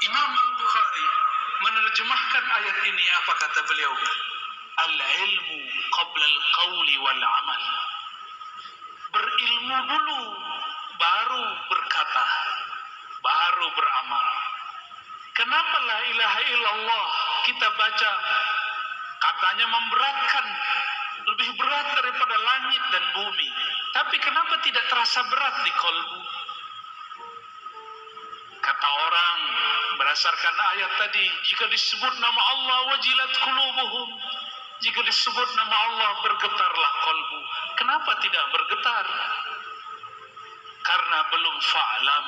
Imam Al-Bukhari menerjemahkan ayat ini, apa kata beliau? Al-ilmu qabla al-qawli wal-amal. Berilmu dulu, baru berkata, baru beramal. Kenapa la ilaha illallah kita baca katanya memberatkan, lebih berat daripada langit dan bumi, tapi kenapa tidak terasa berat di kolbu? Kata orang berdasarkan ayat tadi, jika disebut nama Allah wajilat qulubuhum, jika disebut nama Allah bergetarlah kolbu. Kenapa tidak bergetar? Karena belum fa'lam,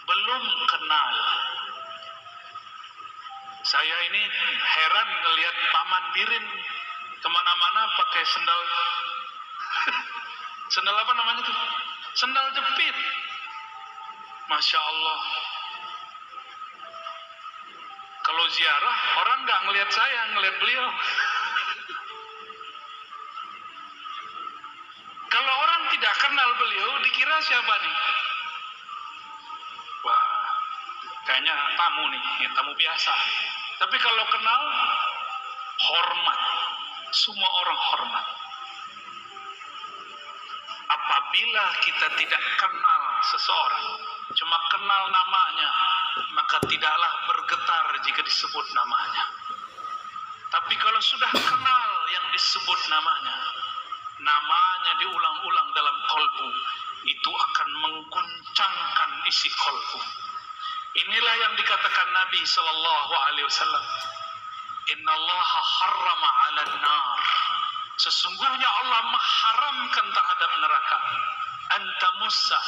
belum kenal. Saya ini heran ngelihat Paman Birin kemana-mana pakai sendal sendal apa namanya tuh? Sendal jepit. Masya Allah. Kalau ziarah orang nggak ngelihat saya, ngelihat beliau. Kalau orang tidak kenal beliau, dikira siapa nih? Wah, kayaknya tamu nih, tamu biasa. Tapi kalau kenal, hormat. Semua orang hormat. Apabila kita tidak kenal seseorang, cuma kenal namanya, maka tidaklah bergetar jika disebut namanya. Tapi kalau sudah kenal yang disebut namanya, namanya diulang-ulang dalam kolbu, itu akan mengguncangkan isi kolbu. Inilah yang dikatakan Nabi Sallallahu Alaihi Wasallam, Inna Allah harrama 'alan nar. Sesungguhnya Allah mengharamkan terhadap neraka antamussa,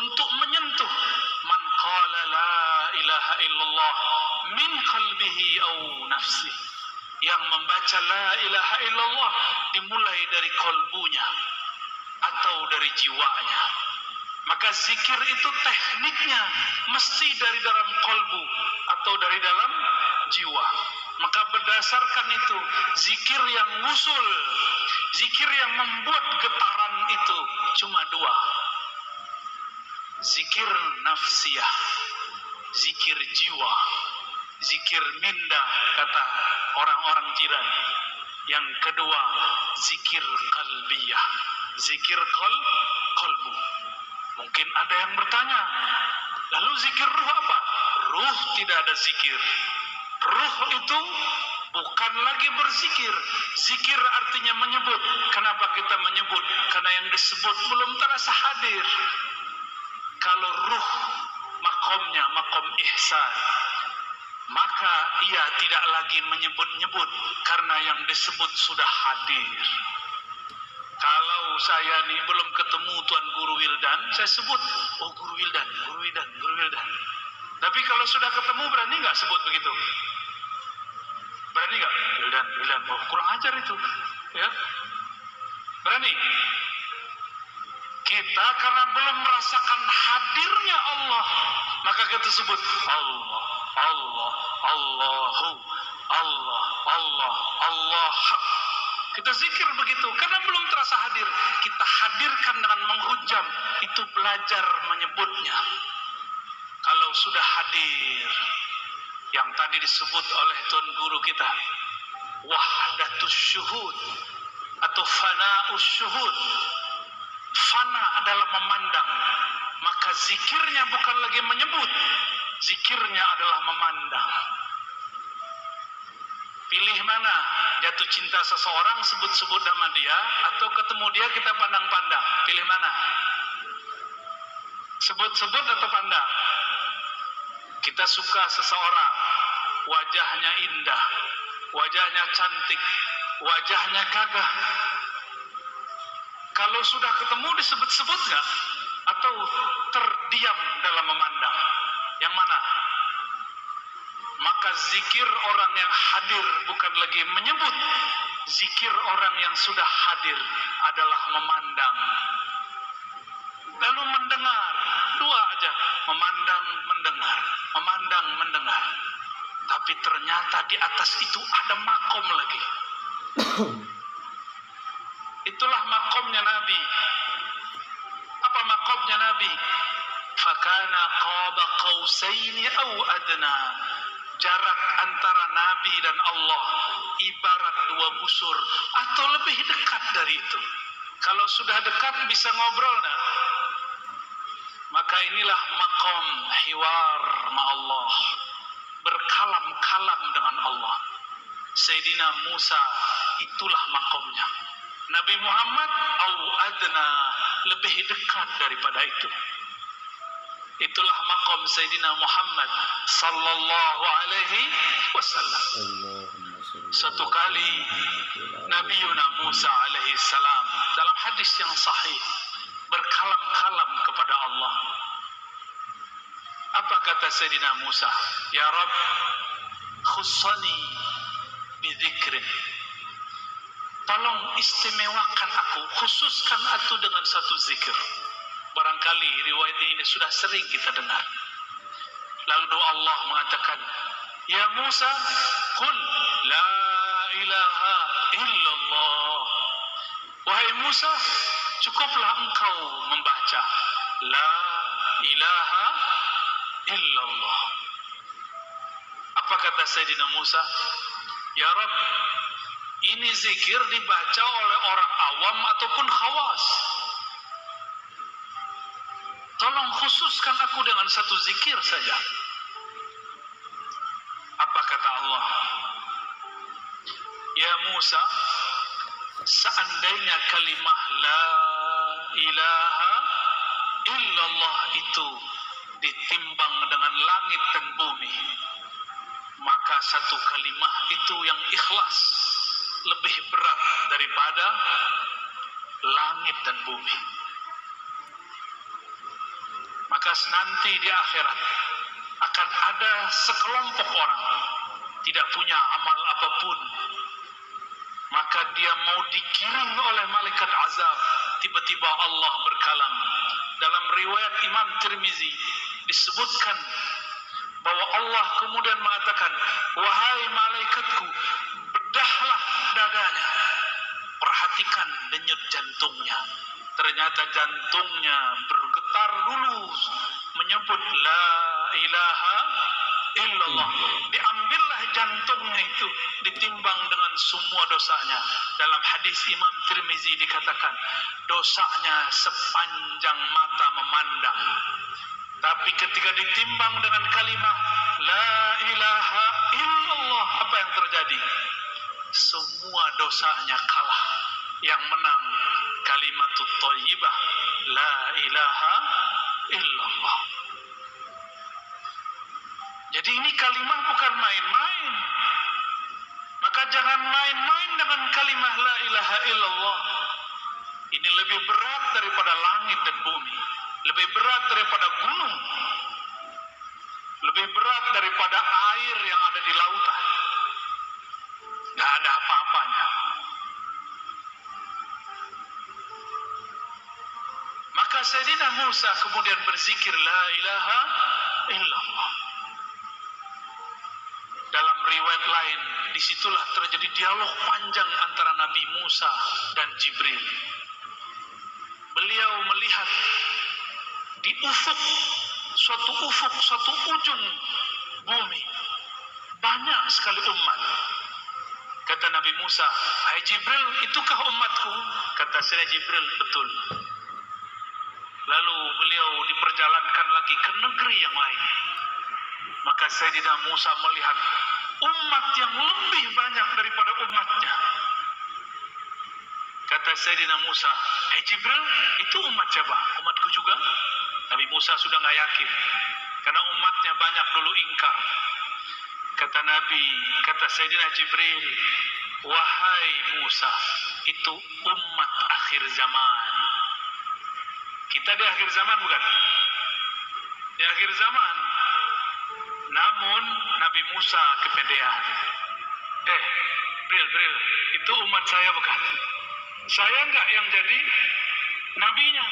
untuk menyentuh man qala la ilaha illallah min qalbihi au nafsi, yang membaca la ilaha illallah dimulai dari kolbunya atau dari jiwanya. Maka zikir itu tekniknya mesti dari dalam kolbu atau dari dalam jiwa. Maka berdasarkan itu, zikir yang wusul, zikir yang membuat getaran itu cuma dua. Zikir nafsiyah, zikir jiwa, zikir minda, kata orang-orang jiran. Yang kedua, zikir qalbiyah, zikir kolbu. Mungkin ada yang bertanya, lalu zikir ruh apa? Ruh tidak ada zikir. Ruh itu bukan lagi berzikir. Zikir artinya menyebut. Kenapa kita menyebut? Karena yang disebut belum terasa hadir. Kalau ruh makomnya makom ihsan, maka ia tidak lagi menyebut-nyebut karena yang disebut sudah hadir. Kalau saya nih belum ketemu Tuan Guru Wildan, saya sebut, oh Guru Wildan, Guru Wildan, Guru Wildan. Tapi kalau sudah ketemu, berani nggak sebut begitu? Berani nggak? Wildan, Wildan, oh kurang ajar itu, ya? Berani? Kita karena belum merasakan hadirnya Allah, maka kita sebut Allah, Allah, Allahu, Allah, Allah, Allah. Kita zikir begitu karena belum terasa hadir. Kita hadirkan dengan menghujam, itu belajar menyebutnya. Kalau sudah hadir, yang tadi disebut oleh Tuan Guru kita, wahdatus syuhud atau fana'us syuhud. Fana adalah memandang, maka zikirnya bukan lagi menyebut, zikirnya adalah memandang. Pilih mana? Jatuh cinta seseorang, sebut-sebut nama dia, atau ketemu dia kita pandang-pandang? Pilih mana? Sebut-sebut atau pandang? Kita suka seseorang, wajahnya indah, wajahnya cantik, wajahnya gagah. Kalau sudah ketemu disebut-sebut nggak? Atau terdiam dalam memandang? Yang mana? Maka zikir orang yang hadir bukan lagi menyebut. Zikir orang yang sudah hadir adalah memandang. Lalu mendengar. Dua aja. Memandang, mendengar. Memandang, mendengar. Tapi ternyata di atas itu ada makom lagi. Itulah makomnya Nabi. Apa makomnya Nabi? fakana qaba qausaini au adna. Jarak antara Nabi dan Allah ibarat dua busur atau lebih dekat dari itu. Kalau sudah dekat bisa ngobrol nah. Maka inilah maqam hiwar ma Allah, berkalam-kalam dengan Allah. Sayyidina Musa itulah maqamnya. Nabi Muhammad au adna, lebih dekat daripada itu. Itulah maqam Sayyidina Muhammad sallallahu alaihi wasallam. Satu kali Nabiuna Musa alaihi salam dalam hadis yang sahih berkalam-kalam kepada Allah. Apa kata Sayyidina Musa? Ya Rabb, khussani bidzikrin. Tolong istimewakan aku, khususkan aku dengan satu zikir. Barangkali riwayat ini sudah sering kita dengar. Lalu doa Allah mengatakan, Ya Musa, qul la ilaha illallah. Wahai Musa, cukuplah engkau membaca la ilaha illallah. Apa kata Sayyidina Musa? Ya Rabb, ini zikir dibaca oleh orang awam ataupun khawas. Tolong khususkan aku dengan satu zikir saja. Apa kata Allah? Ya Musa, seandainya kalimah la ilaha illallah itu ditimbang dengan langit dan bumi, maka satu kalimah itu yang ikhlas lebih berat daripada langit dan bumi. Maka nanti di akhirat akan ada sekelompok orang tidak punya amal apapun, maka dia mau dikirim oleh malaikat azab. Tiba-tiba Allah berkalam. Dalam riwayat Imam Tirmizi disebutkan bahwa Allah kemudian mengatakan, wahai malaikatku, bedahlah dadanya, perhatikan denyut jantungnya. Ternyata jantungnya bergetar dulu menyebut la ilaha illallah. Diambillah jantungnya itu, ditimbang dengan semua dosanya. Dalam hadis Imam Tirmizi dikatakan, dosanya sepanjang mata memandang. Tapi ketika ditimbang dengan kalimat la ilaha illallah, apa yang terjadi? Semua dosanya kalah. Yang menang kalimatut thayyibah la ilaha illallah. Jadi ini kalimat bukan main-main. Maka jangan main-main dengan kalimat la ilaha illallah. Ini lebih berat daripada langit dan bumi, lebih berat daripada gunung, lebih berat daripada air yang ada di lautan. Gak ada apa-apanya. Maka Sayyidina Musa kemudian berzikir la ilaha illallah. Dalam riwayat lain, disitulah terjadi dialog panjang antara Nabi Musa dan Jibril. Beliau melihat di ufuk, suatu ujung bumi, banyak sekali umat. Kata Nabi Musa, hai Jibril, itukah umatku? Kata Sayyidina Jibril, betul. Lalu beliau diperjalankan lagi ke negeri yang lain. Maka Sayyidina Musa melihat umat yang lebih banyak daripada umatnya. Kata Sayyidina Musa, hey Jibril, itu umat siapa? Umatku juga? Nabi Musa sudah gak yakin, karena umatnya banyak dulu ingkar. Kata Sayyidina Jibril, wahai Musa, itu umat akhir zaman. Kita di akhir zaman bukan? Di akhir zaman. Namun Nabi Musa kepedean. Bril, itu umat saya bukan? Saya enggak yang jadi nabinya.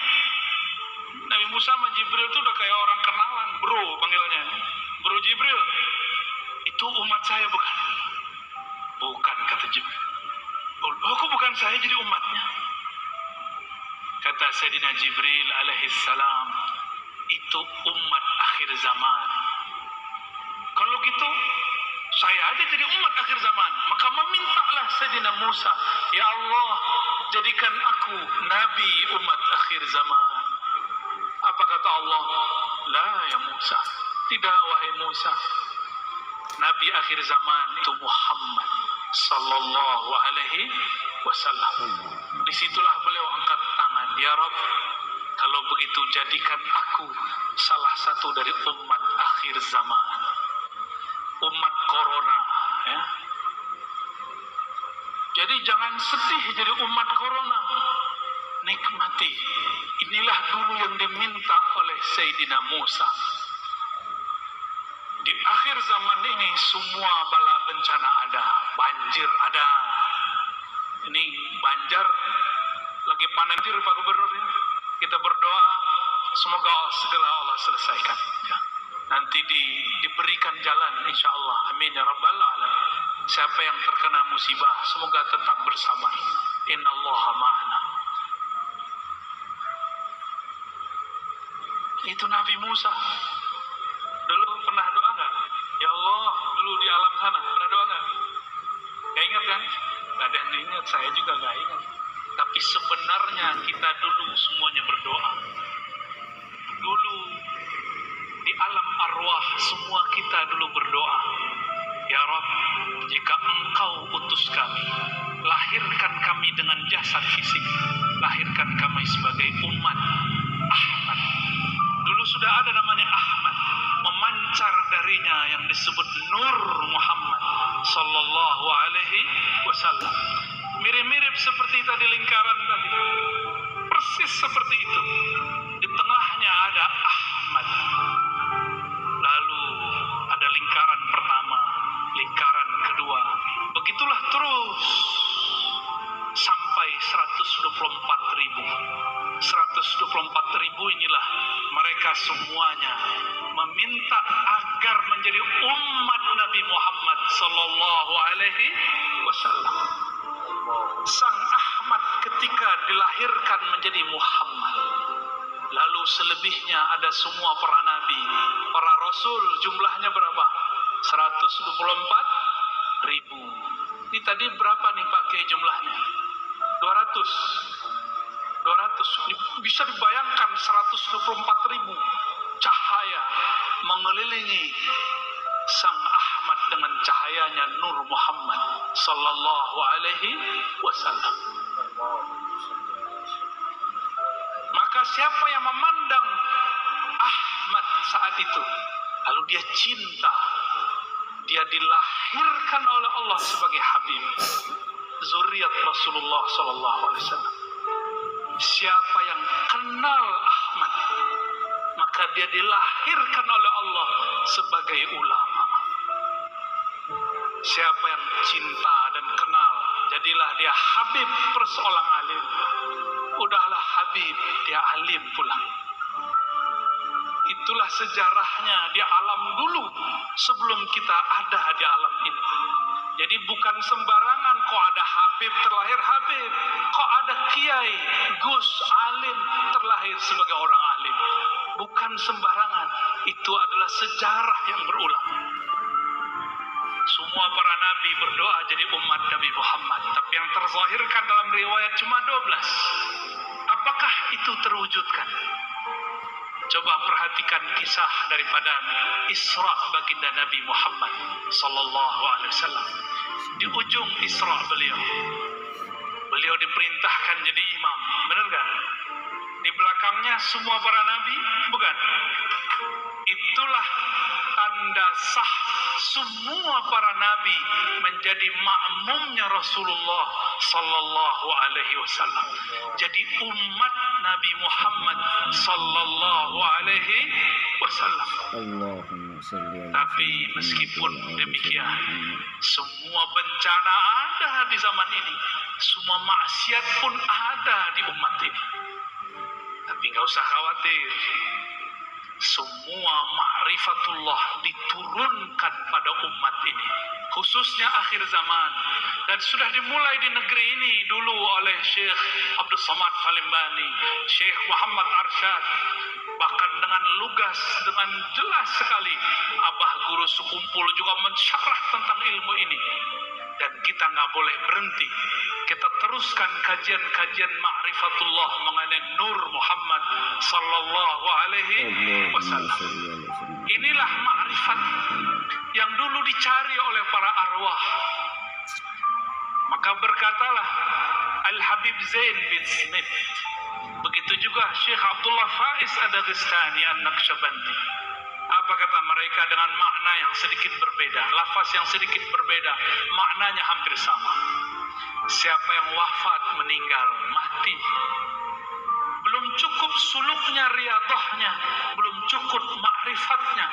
Nabi Musa sama Jibril itu udah kayak orang kenalan, bro panggilnya. Bro Jibril, itu umat saya bukan? Bukan, kata Jibril. Oh, kok bukan saya jadi umatnya? Kata Sayyidina Jibril alaihissalam, itu umat akhir zaman. Kalau gitu, saya aja jadi umat akhir zaman. Maka memintalah Sayyidina Musa, ya Allah, jadikan aku nabi umat akhir zaman. Apa kata Allah? La ya Musa, tidak wahai Musa. Nabi akhir zaman itu Muhammad sallallahu alaihi wasallam. Disitulah beliau angkat tangan, ya Rabb, kalau begitu jadikan aku salah satu dari umat akhir zaman, umat corona, ya. Jadi jangan sedih jadi umat corona, nikmati. Inilah dulu yang diminta oleh Sayyidina Musa. Di akhir zaman ini semua bala bencana ada, banjir ada. Ini banjir lagi panen Pak Gubernur ini. Kita berdoa semoga segala Allah selesaikan. Ya. Nanti diberikan jalan insya Allah. Amin ya rabbal alamin. Siapa yang terkena musibah semoga tetap bersabar. Innallaha ma'ana. Itu Nabi Musa. Dulu pernah doa nggak? Ya Allah, dulu di alam sana pernah doa nggak? Gak ingat kan? Gak ada yang ingat, saya juga gak ingat. Tapi sebenarnya kita dulu semuanya berdoa. Dulu di alam arwah semua kita dulu berdoa. Ya Rabb, jika Engkau utus kami, lahirkan kami dengan jasad fisik, lahirkan kami sebagai umat Ahmad. Dulu sudah ada namanya Ahmad, memancar darinya yang disebut Nur Muhammad sallallahu alaihi wasallam. Mirip-mirip seperti tadi lingkaran tadi. Persis seperti itu. Di tengahnya ada Ahmad. Lalu ada lingkaran pertama, lingkaran kedua. Begitulah terus sampai 124.000. 124.000 inilah mereka semuanya meminta agar menjadi umat Nabi Muhammad sallallahu alaihi wasallam. Sang Ahmad ketika dilahirkan menjadi Muhammad. Lalu selebihnya ada semua para nabi, para rasul, jumlahnya berapa? 124.000. Ini tadi berapa nih Pak Kiai jumlahnya? 200. Bisa dibayangkan 124.000 cahaya mengelilingi Sang Ahmad dengan cahayanya Nur Muhammad sallallahu alaihi wasallam. Maka siapa yang memandang Ahmad saat itu, lalu dia cinta, dia dilahirkan oleh Allah sebagai Habib, zuriat Rasulullah sallallahu alaihi wasallam. Siapa yang kenal Ahmad, maka dia dilahirkan oleh Allah sebagai ulama. Siapa yang cinta dan kenal, jadilah dia Habib perseorang alim. Udahlah Habib, dia alim pula. Itulah sejarahnya di alam dulu sebelum kita ada di alam ini. Jadi bukan sembarangan kok ada Habib terlahir Habib, kok ada Kiai, Gus, alim terlahir sebagai orang alim. Bukan sembarangan, itu adalah sejarah yang berulang. Semua para nabi berdoa jadi umat Nabi Muhammad, tapi yang terzahirkan dalam riwayat cuma 12. Apakah itu terwujudkan? Coba perhatikan kisah daripada Isra baginda Nabi Muhammad sallallahu alaihi wasallam. Di ujung Isra beliau diperintahkan jadi imam, benar gak? Di belakangnya semua para nabi, bukan? Itulah tanda sah semua para nabi menjadi makmumnya Rasulullah sallallahu alaihi wasallam. Jadi umat Nabi Muhammad sallallahu alaihi wasallam. Tapi meskipun demikian, semua bencana ada di zaman ini, semua maksiat pun ada di umat ini. Tapi nggak usah khawatir. semua ma'rifatullah diturunkan pada umat ini, khususnya akhir zaman, dan sudah dimulai di negeri ini dulu oleh Syekh Abdul Somad Falimbani, Syekh Muhammad Arsyad, bahkan dengan lugas, dengan jelas sekali abah guru sekumpul juga mensyarah tentang ilmu ini. Dan kita nggak boleh berhenti, kita teruskan kajian-kajian ma'rifatullah mengenai Nur Muhammad sallallahu alaihi wasallam. Inilah ma'rifat yang dulu dicari oleh para arwah. Maka berkatalah Al-Habib Zain bin Smith, begitu juga Syekh Abdullah Faiz Ad-Dagestani An-Naqsyabandi. Apa kata mereka? Dengan makna yang sedikit berbeda, lafaz yang sedikit berbeda, maknanya hampir sama. Siapa yang wafat, meninggal, mati, belum cukup suluknya, riyadahnya, belum cukup ma'rifatnya,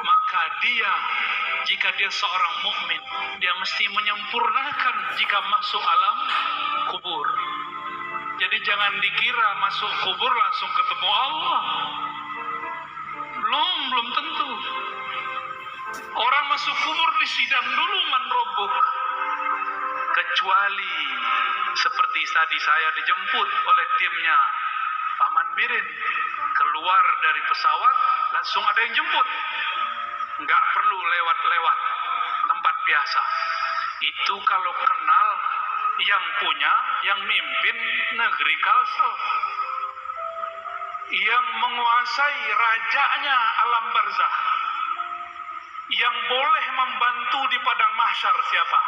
maka dia, jika dia seorang mukmin, dia mesti menyempurnakan jika masuk alam kubur. Jadi jangan dikira masuk kubur langsung ketemu Allah. Belum tentu. Orang masuk kubur disidang dulu man rabbuk. Kecuali seperti tadi saya dijemput oleh timnya Paman Birin, keluar dari pesawat langsung ada yang jemput, nggak perlu lewat-lewat tempat biasa. Itu kalau kenal yang punya, yang mimpin negeri Kalsel, yang menguasai rajanya alam barzakh, yang boleh membantu di padang mahsyar siapa?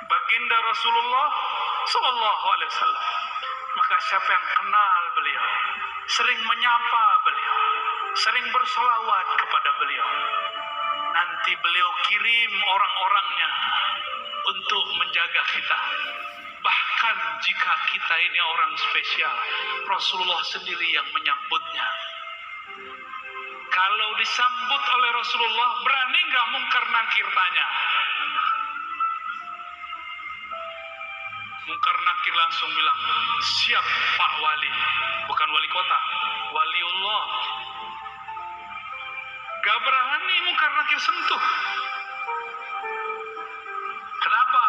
Baginda Rasulullah sallallahu alaihi wasallam. Maka siapa yang kenal beliau, sering menyapa beliau, sering berselawat kepada beliau, nanti beliau kirim orang-orangnya untuk menjaga kita. Bahkan jika kita ini orang spesial, Rasulullah sendiri yang menyambutnya. Kalau disambut oleh Rasulullah, berani nggak mungkar nakir tanya? Mungkar nakir langsung bilang, siap Pak Wali. Bukan wali kota, waliullah. Gak berani mungkar nakir sentuh. Kenapa?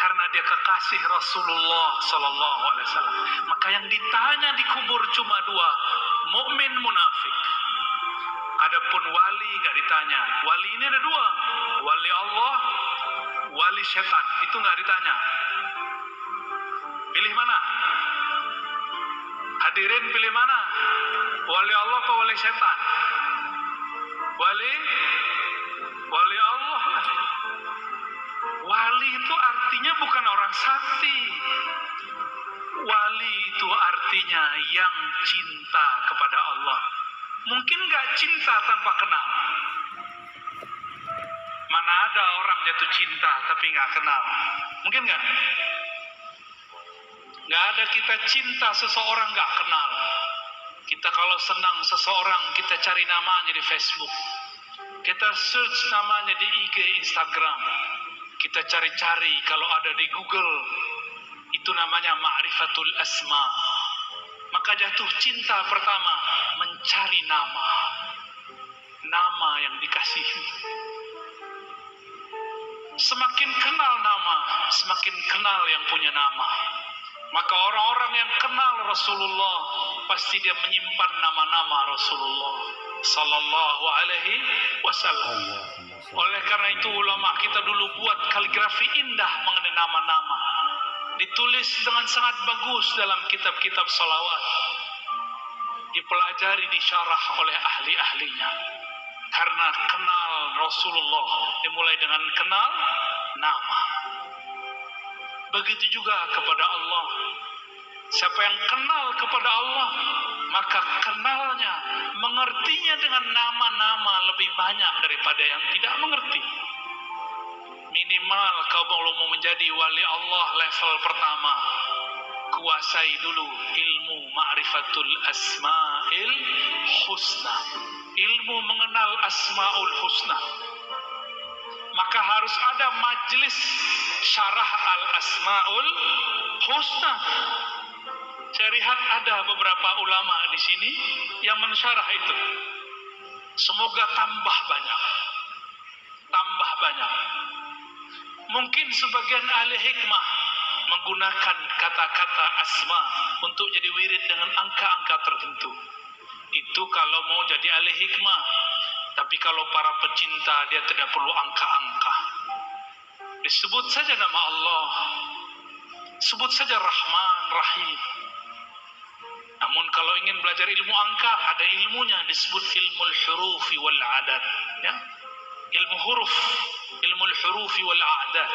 Karena dia kekasih Rasulullah sallallahu alaihi wasallam. Maka yang ditanya di kubur cuma dua, mukmin, munafik. Adapun wali nggak ditanya. Wali ini ada dua, wali Allah, wali setan. Itu nggak ditanya. Pilih mana? Hadirin pilih mana? Wali Allah atau wali setan? Wali Allah. Wali itu artinya bukan orang sakti. Wali itu artinya yang cinta kepada Allah. Mungkin nggak cinta tanpa kenal. Mana ada orang jatuh cinta tapi nggak kenal? Mungkin nggak? Nggak ada kita cinta seseorang nggak kenal. Kita kalau senang seseorang, kita cari namanya di Facebook, kita search namanya di IG, Instagram, kita cari-cari kalau ada di Google. Itu namanya ma'rifatul asma. Maka jatuh cinta pertama mencari nama yang dikasihi. Semakin kenal nama, semakin kenal yang punya nama. Maka orang-orang yang kenal Rasulullah pasti dia menyimpan nama-nama Rasulullah sallallahu alaihi wasallam. Oleh karena itu ulama kita dulu buat kaligrafi indah mengenai nama-nama, ditulis dengan sangat bagus dalam kitab-kitab salawat, dipelajari, disyarah oleh ahli-ahlinya. Karena kenal Rasulullah dimulai dengan kenal nama. Begitu juga kepada Allah. Siapa yang kenal kepada Allah, maka kenalnya, mengertinya dengan nama-nama lebih banyak daripada yang tidak mengerti. Minimal kalau mau menjadi wali Allah level pertama, kuasai dulu ilmu ma'rifatul asma'il husna, ilmu mengenal asma'ul husna. Maka harus ada majlis syarah al-asma'ul husna. Saya lihat ada beberapa ulama di sini yang mensyarah itu. Semoga tambah banyak. Tambah banyak. Mungkin sebagian ahli hikmah menggunakan kata-kata asma untuk jadi wirid dengan angka-angka tertentu. Itu kalau mau jadi ahli hikmah. Tapi kalau para pecinta, dia tidak perlu angka-angka. Disebut saja nama Allah. Sebut saja Rahman, Rahim. Namun kalau ingin belajar ilmu angka, ada ilmunya, disebut ilmu hurufi wal adat. Ya? Ilmu huruf, ilmu hurufi wal adat.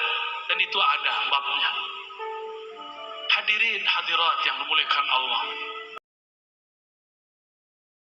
Dan itu ada babnya. Hadirin hadirat yang dimuliakan Allah.